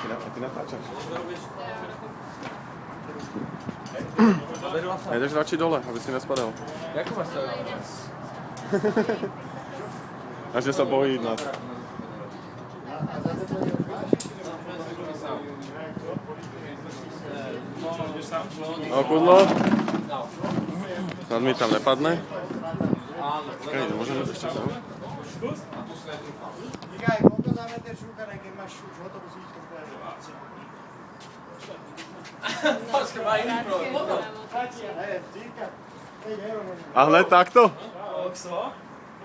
Ty natáčaš. Nejdeš radši dole, aby si nespadal. Ako máš to? A že sa bojí nás. No, Kudlo? Snad mi tam nepadne. Počkaj, môžeme ešte sa? Říkaj, koľko dáme ten šúkanek, keď máš už hotovú svíčku v plene? Počkaj, má iný problém. Hej, cíka. 5 eur možno. A hned takto?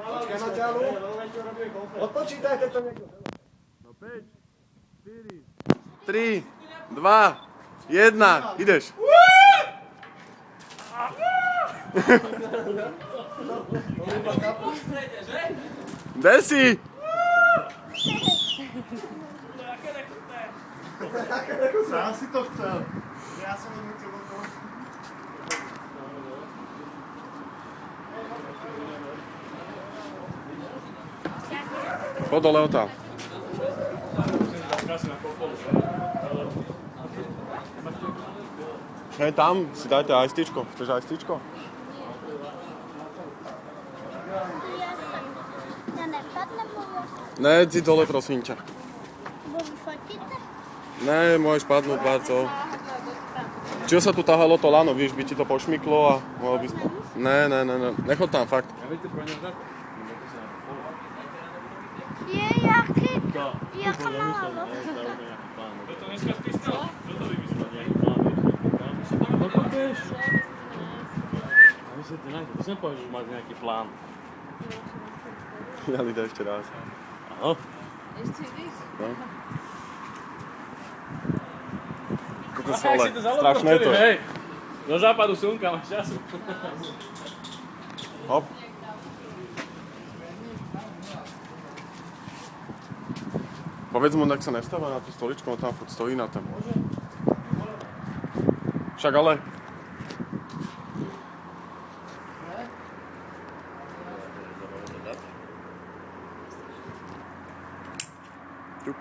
Počkaj na ťalu. Odpočítajte to niekto. No 5, 4, 3, 2, 1, ideš. Desi! Sám si to chcel. Ja som nenútil do toho. Poď dole odtiaľ. Hej, tam si dajte ajstičko. Chceš ajstičko? Ja nepadnem, Ne, si dole, prosím ťa. bo vy fotíte? Ne, môžeš padnúť, Barco. Čiže sa tu tahalo to lano, víš, by ti to pošmyklo a mohol by... Ne, nechod tam, fakt. Je, jaká malá loďka. To dneska spískal? Čo to vymyslel? No poďeš. Ty som povedal, že máš nejaký plán. Ja lidá ešte raz. Áno. Ešte ideš? No. Koľko Ak sole, si to založil, strašné to. hej. Do západu slnka máš času. Hop. Povedz mu, tak sa nevstáva na tú stoličku, on tam furt stojí na tom. Však ale... Ťuk.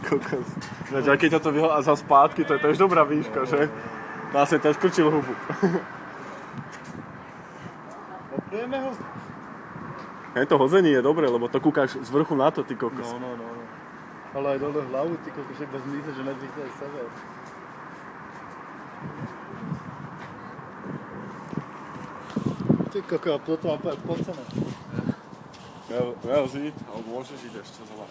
Kokos. Ináč, aj keď toto vyhľadá za spátky, to je tiež dobrá výška, že? Vlastne tiež krčil hubu. Oprieme ho? Hej, to hozenie je dobré, lebo to kúkaš z vrchu na to, ty kokos. No. Ale aj dole hlavu, ty koľko však bez míse, že nedvíte aj sebe. Ty koko, a toto mám povedať pocené. Ja si, alebo môžeš ísť ešte zle.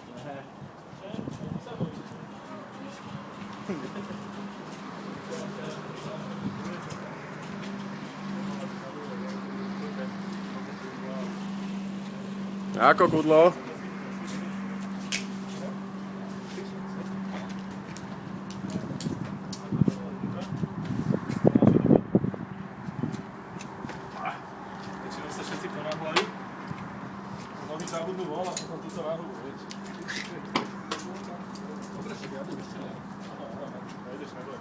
Ako, Kudlo? Väčšinou sa všetci ponáhľajú. Nohy zabudnú von a potom tu sa náhľujú, vieš. Dobre, však ja idem ešte. Áno, ideš na dole.